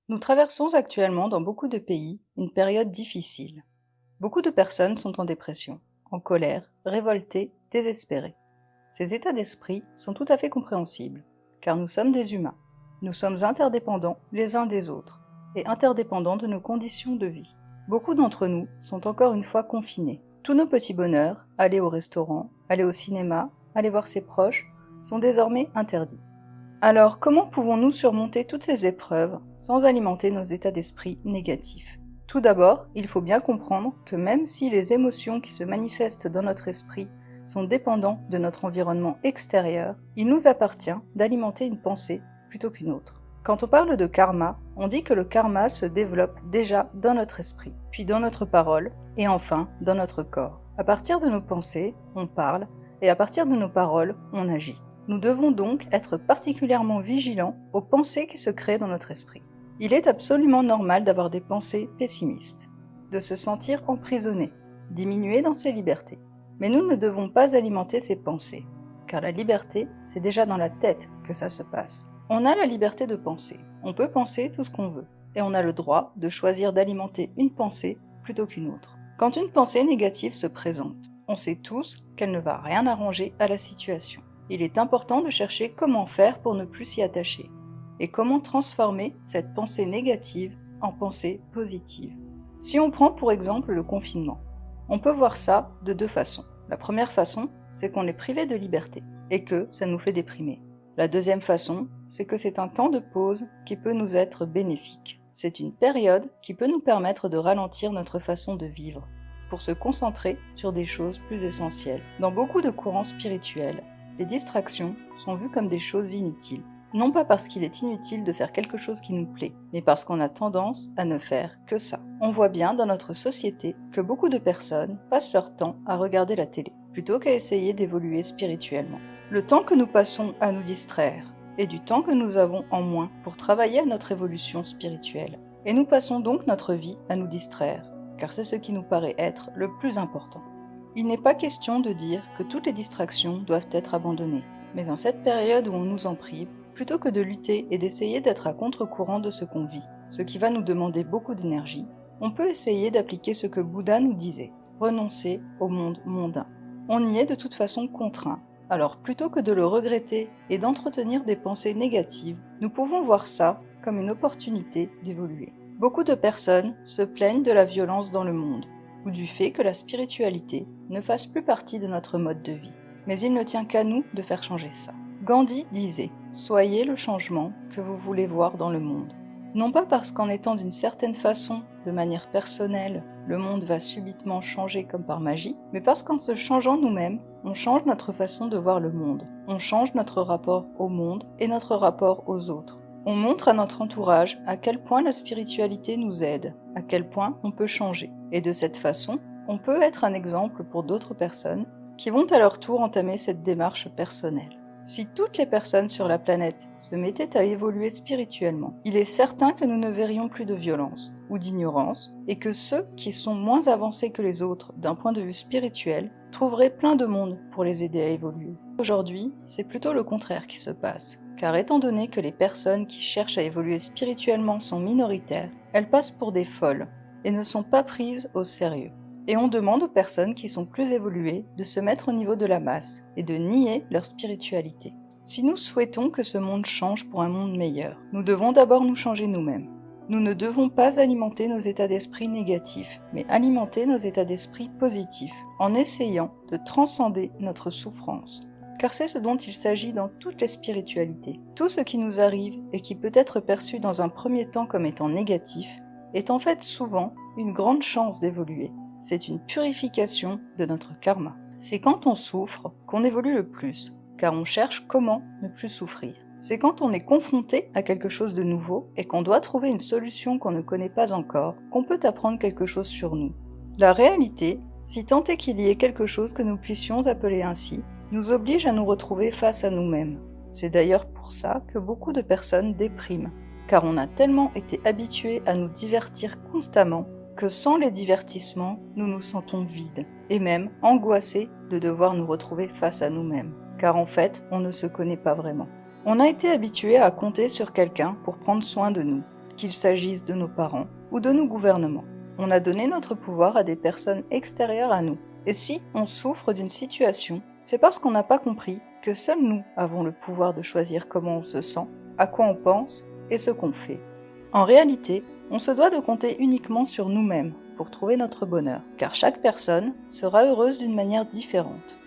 Nous traversons actuellement dans beaucoup de pays une période difficile. Beaucoup de personnes sont en dépression, en colère, révoltées, désespérées. Ces états d'esprit sont tout à fait compréhensibles, car nous sommes des humains. Nous sommes interdépendants les uns des autres, et interdépendants de nos conditions de vie. Beaucoup d'entre nous sont encore une fois confinés. Tous nos petits bonheurs, aller au restaurant, aller au cinéma, aller voir ses proches, sont désormais interdits. Alors, comment pouvons-nous surmonter toutes ces épreuves sans alimenter nos états d'esprit négatifs? Tout d'abord, il faut bien comprendre que même si les émotions qui se manifestent dans notre esprit sont dépendantes de notre environnement extérieur, il nous appartient d'alimenter une pensée plutôt qu'une autre. Quand on parle de karma, on dit que le karma se développe déjà dans notre esprit, puis dans notre parole, et enfin dans notre corps. À partir de nos pensées, on parle, et à partir de nos paroles, on agit. Nous devons donc être particulièrement vigilants aux pensées qui se créent dans notre esprit. Il est absolument normal d'avoir des pensées pessimistes, de se sentir emprisonné, diminué dans ses libertés. Mais nous ne devons pas alimenter ces pensées, car la liberté, c'est déjà dans la tête que ça se passe. On a la liberté de penser, on peut penser tout ce qu'on veut, et on a le droit de choisir d'alimenter une pensée plutôt qu'une autre. Quand une pensée négative se présente, on sait tous qu'elle ne va rien arranger à la situation. Il est important de chercher comment faire pour ne plus s'y attacher et comment transformer cette pensée négative en pensée positive. Si on prend pour exemple le confinement, on peut voir ça de deux façons. La première façon, c'est qu'on est privé de liberté et que ça nous fait déprimer. La deuxième façon, c'est que c'est un temps de pause qui peut nous être bénéfique. C'est une période qui peut nous permettre de ralentir notre façon de vivre pour se concentrer sur des choses plus essentielles. Dans beaucoup de courants spirituels, les distractions sont vues comme des choses inutiles. Non pas parce qu'il est inutile de faire quelque chose qui nous plaît, mais parce qu'on a tendance à ne faire que ça. On voit bien dans notre société que beaucoup de personnes passent leur temps à regarder la télé, plutôt qu'à essayer d'évoluer spirituellement. Le temps que nous passons à nous distraire est du temps que nous avons en moins pour travailler à notre évolution spirituelle. Et nous passons donc notre vie à nous distraire, car c'est ce qui nous paraît être le plus important. Il n'est pas question de dire que toutes les distractions doivent être abandonnées, mais dans cette période où on nous en prive, plutôt que de lutter et d'essayer d'être à contre-courant de ce qu'on vit, ce qui va nous demander beaucoup d'énergie, on peut essayer d'appliquer ce que Bouddha nous disait, renoncer au monde mondain. On y est de toute façon contraint, alors plutôt que de le regretter et d'entretenir des pensées négatives, nous pouvons voir ça comme une opportunité d'évoluer. Beaucoup de personnes se plaignent de la violence dans le monde, ou du fait que la spiritualité ne fasse plus partie de notre mode de vie. Mais il ne tient qu'à nous de faire changer ça. Gandhi disait « Soyez le changement que vous voulez voir dans le monde ». Non pas parce qu'en étant d'une certaine façon, de manière personnelle, le monde va subitement changer comme par magie, mais parce qu'en se changeant nous-mêmes, on change notre façon de voir le monde. On change notre rapport au monde et notre rapport aux autres. On montre à notre entourage à quel point la spiritualité nous aide, à quel point on peut changer. Et de cette façon, on peut être un exemple pour d'autres personnes qui vont à leur tour entamer cette démarche personnelle. Si toutes les personnes sur la planète se mettaient à évoluer spirituellement, il est certain que nous ne verrions plus de violence ou d'ignorance et que ceux qui sont moins avancés que les autres d'un point de vue spirituel trouveraient plein de monde pour les aider à évoluer. Aujourd'hui, c'est plutôt le contraire qui se passe. Car étant donné que les personnes qui cherchent à évoluer spirituellement sont minoritaires, elles passent pour des folles et ne sont pas prises au sérieux. Et on demande aux personnes qui sont plus évoluées de se mettre au niveau de la masse et de nier leur spiritualité. Si nous souhaitons que ce monde change pour un monde meilleur, nous devons d'abord nous changer nous-mêmes. Nous ne devons pas alimenter nos états d'esprit négatifs, mais alimenter nos états d'esprit positifs, en essayant de transcender notre souffrance. Car c'est ce dont il s'agit dans toutes les spiritualités. Tout ce qui nous arrive et qui peut être perçu dans un premier temps comme étant négatif, est en fait souvent une grande chance d'évoluer. C'est une purification de notre karma. C'est quand on souffre qu'on évolue le plus, car on cherche comment ne plus souffrir. C'est quand on est confronté à quelque chose de nouveau et qu'on doit trouver une solution qu'on ne connaît pas encore, qu'on peut apprendre quelque chose sur nous. La réalité, si tant est qu'il y ait quelque chose que nous puissions appeler ainsi, nous oblige à nous retrouver face à nous-mêmes. C'est d'ailleurs pour ça que beaucoup de personnes dépriment, car on a tellement été habitués à nous divertir constamment que sans les divertissements, nous nous sentons vides et même angoissés de devoir nous retrouver face à nous-mêmes, car en fait, on ne se connaît pas vraiment. On a été habitué à compter sur quelqu'un pour prendre soin de nous, qu'il s'agisse de nos parents ou de nos gouvernements. On a donné notre pouvoir à des personnes extérieures à nous. Et si on souffre d'une situation, c'est parce qu'on n'a pas compris que seuls nous avons le pouvoir de choisir comment on se sent, à quoi on pense et ce qu'on fait. En réalité, on se doit de compter uniquement sur nous-mêmes pour trouver notre bonheur, car chaque personne sera heureuse d'une manière différente.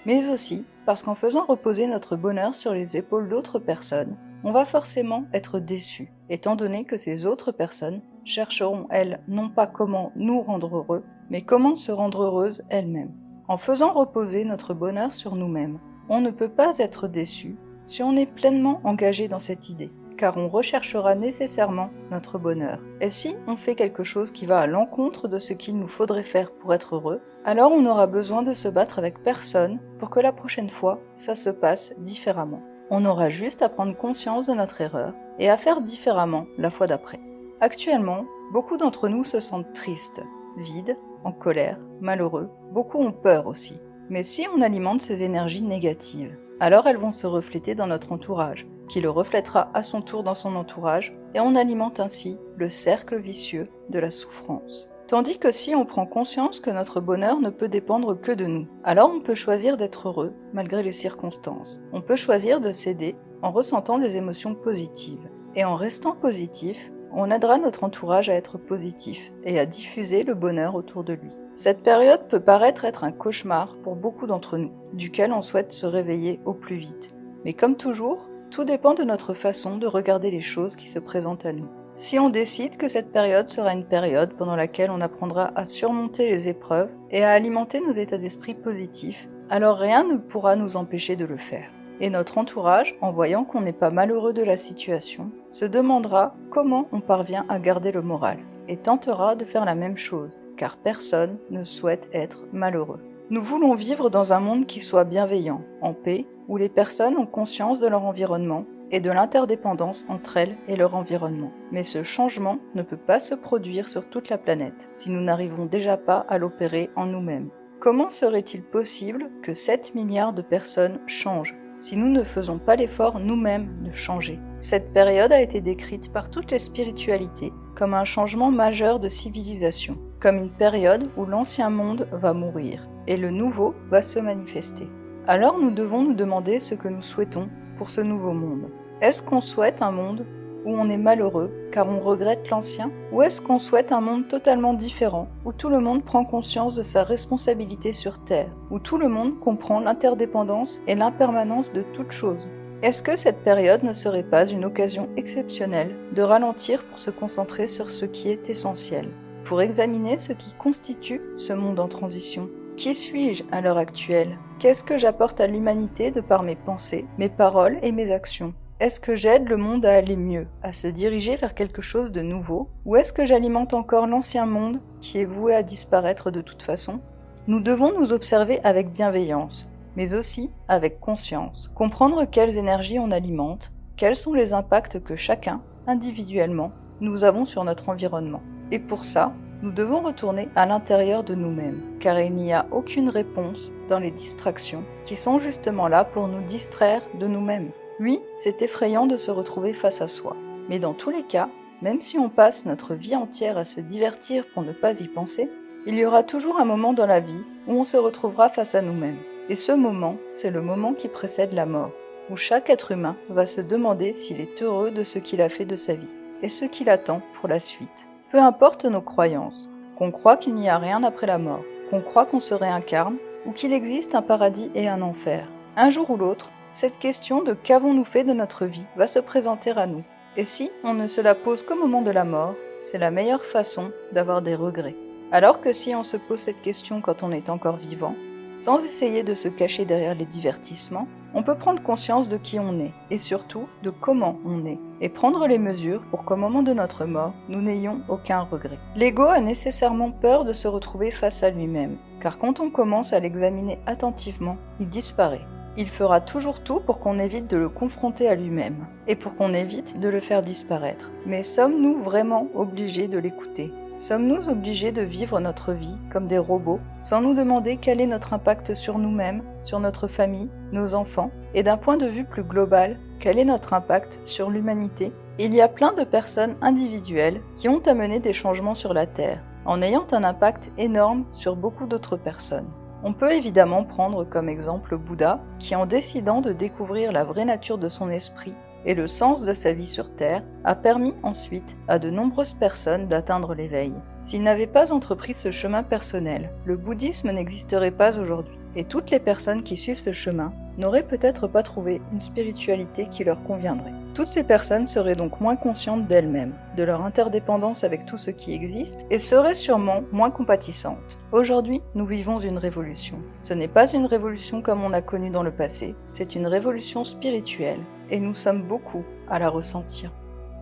Mais aussi parce qu'en faisant reposer notre bonheur sur les épaules d'autres personnes, on va forcément être déçu, étant donné que ces autres personnes chercheront, elles, non pas comment nous rendre heureux, mais comment se rendre heureuses elles-mêmes. En faisant reposer notre bonheur sur nous-mêmes, on ne peut pas être déçu si on est pleinement engagé dans cette idée, car on recherchera nécessairement notre bonheur. Et si on fait quelque chose qui va à l'encontre de ce qu'il nous faudrait faire pour être heureux, alors on aura besoin de se battre avec personne pour que la prochaine fois, ça se passe différemment. On aura juste à prendre conscience de notre erreur et à faire différemment la fois d'après. Actuellement, beaucoup d'entre nous se sentent tristes, vides, en colère, malheureux, beaucoup ont peur aussi. Mais si on alimente ces énergies négatives, alors elles vont se refléter dans notre entourage, qui le reflètera à son tour dans son entourage, et on alimente ainsi le cercle vicieux de la souffrance. Tandis que si on prend conscience que notre bonheur ne peut dépendre que de nous, alors on peut choisir d'être heureux malgré les circonstances. On peut choisir de s'aider en ressentant des émotions positives. Et en restant positif, on aidera notre entourage à être positif et à diffuser le bonheur autour de lui. Cette période peut paraître être un cauchemar pour beaucoup d'entre nous, duquel on souhaite se réveiller au plus vite. Mais comme toujours, tout dépend de notre façon de regarder les choses qui se présentent à nous. Si on décide que cette période sera une période pendant laquelle on apprendra à surmonter les épreuves et à alimenter nos états d'esprit positifs, alors rien ne pourra nous empêcher de le faire. Et notre entourage, en voyant qu'on n'est pas malheureux de la situation, se demandera comment on parvient à garder le moral et tentera de faire la même chose, car personne ne souhaite être malheureux. Nous voulons vivre dans un monde qui soit bienveillant, en paix, où les personnes ont conscience de leur environnement et de l'interdépendance entre elles et leur environnement. Mais ce changement ne peut pas se produire sur toute la planète si nous n'arrivons déjà pas à l'opérer en nous-mêmes. Comment serait-il possible que 7 milliards de personnes changent si nous ne faisons pas l'effort nous-mêmes de changer? Cette période a été décrite par toutes les spiritualités comme un changement majeur de civilisation, comme une période où l'ancien monde va mourir et le nouveau va se manifester. Alors nous devons nous demander ce que nous souhaitons pour ce nouveau monde. Est-ce qu'on souhaite un monde où on est malheureux car on regrette l'ancien, ou est-ce qu'on souhaite un monde totalement différent où tout le monde prend conscience de sa responsabilité sur Terre, où tout le monde comprend l'interdépendance et l'impermanence de toute chose? Est-ce que cette période ne serait pas une occasion exceptionnelle de ralentir pour se concentrer sur ce qui est essentiel, pour examiner ce qui constitue ce monde en transition? Qui suis-je à l'heure actuelle? Qu'est-ce que j'apporte à l'humanité de par mes pensées, mes paroles et mes actions? Est-ce que j'aide le monde à aller mieux, à se diriger vers quelque chose de nouveau? Ou est-ce que j'alimente encore l'ancien monde qui est voué à disparaître de toute façon? Nous devons nous observer avec bienveillance, mais aussi avec conscience. Comprendre quelles énergies on alimente, quels sont les impacts que chacun, individuellement, nous avons sur notre environnement. Et pour ça, nous devons retourner à l'intérieur de nous-mêmes, car il n'y a aucune réponse dans les distractions qui sont justement là pour nous distraire de nous-mêmes. Oui, c'est effrayant de se retrouver face à soi, mais dans tous les cas, même si on passe notre vie entière à se divertir pour ne pas y penser, il y aura toujours un moment dans la vie où on se retrouvera face à nous-mêmes. Et ce moment, c'est le moment qui précède la mort, où chaque être humain va se demander s'il est heureux de ce qu'il a fait de sa vie, et ce qu'il attend pour la suite. Peu importe nos croyances, qu'on croit qu'il n'y a rien après la mort, qu'on croit qu'on se réincarne, ou qu'il existe un paradis et un enfer. Un jour ou l'autre, cette question de qu'avons-nous fait de notre vie va se présenter à nous. Et si on ne se la pose qu'au moment de la mort, c'est la meilleure façon d'avoir des regrets. Alors que si on se pose cette question quand on est encore vivant, sans essayer de se cacher derrière les divertissements, on peut prendre conscience de qui on est, et surtout de comment on est, et prendre les mesures pour qu'au moment de notre mort, nous n'ayons aucun regret. L'ego a nécessairement peur de se retrouver face à lui-même, car quand on commence à l'examiner attentivement, il disparaît. Il fera toujours tout pour qu'on évite de le confronter à lui-même, et pour qu'on évite de le faire disparaître. Mais sommes-nous vraiment obligés de l'écouter ? Sommes-nous obligés de vivre notre vie comme des robots, sans nous demander quel est notre impact sur nous-mêmes, sur notre famille, nos enfants, et d'un point de vue plus global, quel est notre impact sur l'humanité ? Il y a plein de personnes individuelles qui ont amené des changements sur la Terre, en ayant un impact énorme sur beaucoup d'autres personnes. On peut évidemment prendre comme exemple Bouddha, qui en décidant de découvrir la vraie nature de son esprit et le sens de sa vie sur Terre, a permis ensuite à de nombreuses personnes d'atteindre l'éveil. S'il n'avait pas entrepris ce chemin personnel, le bouddhisme n'existerait pas aujourd'hui, et toutes les personnes qui suivent ce chemin n'auraient peut-être pas trouvé une spiritualité qui leur conviendrait. Toutes ces personnes seraient donc moins conscientes d'elles-mêmes, de leur interdépendance avec tout ce qui existe, et seraient sûrement moins compatissantes. Aujourd'hui, nous vivons une révolution. Ce n'est pas une révolution comme on a connu dans le passé, c'est une révolution spirituelle, et nous sommes beaucoup à la ressentir.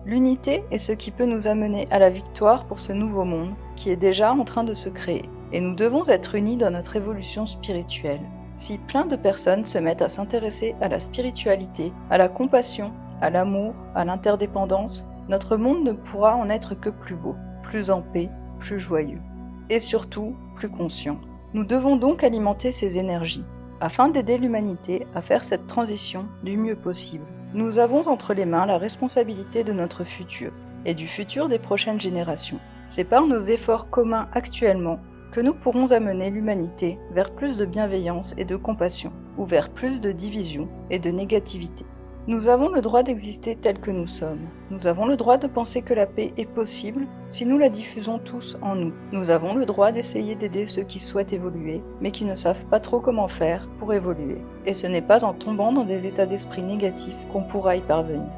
L'unité est ce qui peut nous amener à la victoire pour ce nouveau monde qui est déjà en train de se créer, et nous devons être unis dans notre évolution spirituelle. Si plein de personnes se mettent à s'intéresser à la spiritualité, à la compassion, à l'amour, à l'interdépendance, notre monde ne pourra en être que plus beau, plus en paix, plus joyeux, et surtout plus conscient. Nous devons donc alimenter ces énergies, afin d'aider l'humanité à faire cette transition du mieux possible. Nous avons entre les mains la responsabilité de notre futur, et du futur des prochaines générations. C'est par nos efforts communs actuellement que nous pourrons amener l'humanité vers plus de bienveillance et de compassion, ou vers plus de division et de négativité. Nous avons le droit d'exister tel que nous sommes. Nous avons le droit de penser que la paix est possible si nous la diffusons tous en nous. Nous avons le droit d'essayer d'aider ceux qui souhaitent évoluer, mais qui ne savent pas trop comment faire pour évoluer. Et ce n'est pas en tombant dans des états d'esprit négatifs qu'on pourra y parvenir.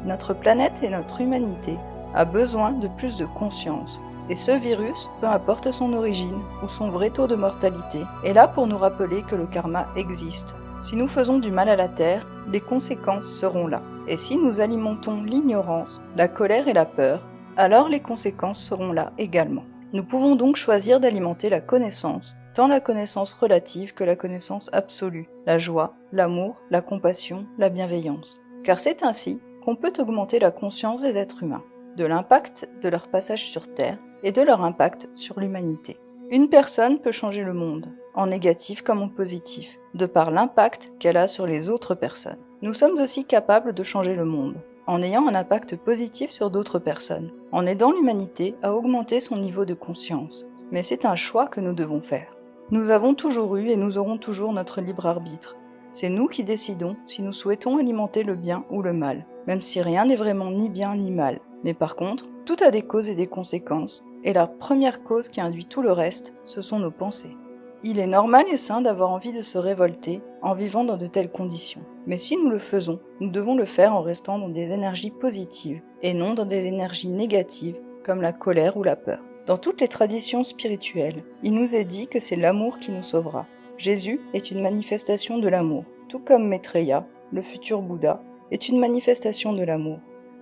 Notre planète et notre humanité a besoin de plus de conscience. Et ce virus, peu importe son origine ou son vrai taux de mortalité, est là pour nous rappeler que le karma existe. Si nous faisons du mal à la Terre, les conséquences seront là. Et si nous alimentons l'ignorance, la colère et la peur, alors les conséquences seront là également. Nous pouvons donc choisir d'alimenter la connaissance, tant la connaissance relative que la connaissance absolue, la joie, l'amour, la compassion, la bienveillance. Car c'est ainsi qu'on peut augmenter la conscience des êtres humains, de l'impact de leur passage sur Terre et de leur impact sur l'humanité. Une personne peut changer le monde, en négatif comme en positif, de par l'impact qu'elle a sur les autres personnes. Nous sommes aussi capables de changer le monde, en ayant un impact positif sur d'autres personnes, en aidant l'humanité à augmenter son niveau de conscience. Mais c'est un choix que nous devons faire. Nous avons toujours eu et nous aurons toujours notre libre arbitre. C'est nous qui décidons si nous souhaitons alimenter le bien ou le mal, même si rien n'est vraiment ni bien ni mal. Mais par contre, tout a des causes et des conséquences, et la première cause qui induit tout le reste, ce sont nos pensées. Il est normal et sain d'avoir envie de se révolter en vivant dans de telles conditions. Mais si nous le faisons, nous devons le faire en restant dans des énergies positives, et non dans des énergies négatives, comme la colère ou la peur. Dans toutes les traditions spirituelles, il nous est dit que c'est l'amour qui nous sauvera. Jésus est une manifestation de l'amour, tout comme Maitreya, le futur Bouddha, est une manifestation de l'amour.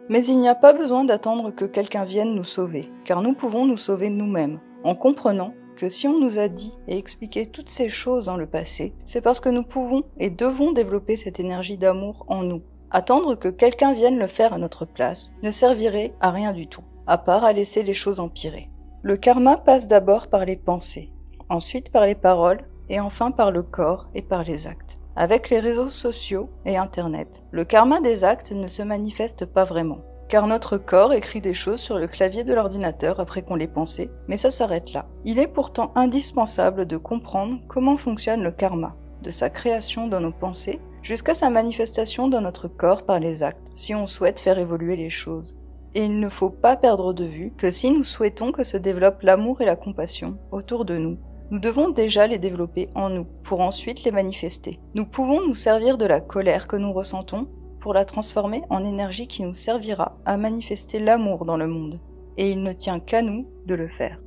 Mais il n'y a pas besoin d'attendre que quelqu'un vienne nous sauver, car nous pouvons nous sauver nous-mêmes, en comprenant que si on nous a dit et expliqué toutes ces choses dans le passé, c'est parce que nous pouvons et devons développer cette énergie d'amour en nous. Attendre que quelqu'un vienne le faire à notre place ne servirait à rien du tout, à part à laisser les choses empirer. Le karma passe d'abord par les pensées, ensuite par les paroles, et enfin par le corps et par les actes. Avec les réseaux sociaux et Internet, le karma des actes ne se manifeste pas vraiment, car notre corps écrit des choses sur le clavier de l'ordinateur après qu'on l'ait pensé, mais ça s'arrête là. Il est pourtant indispensable de comprendre comment fonctionne le karma, de sa création dans nos pensées jusqu'à sa manifestation dans notre corps par les actes, si on souhaite faire évoluer les choses. Et il ne faut pas perdre de vue que si nous souhaitons que se développe l'amour et la compassion autour de nous, nous devons déjà les développer en nous, pour ensuite les manifester. Nous pouvons nous servir de la colère que nous ressentons pour la transformer en énergie qui nous servira à manifester l'amour dans le monde. Et il ne tient qu'à nous de le faire.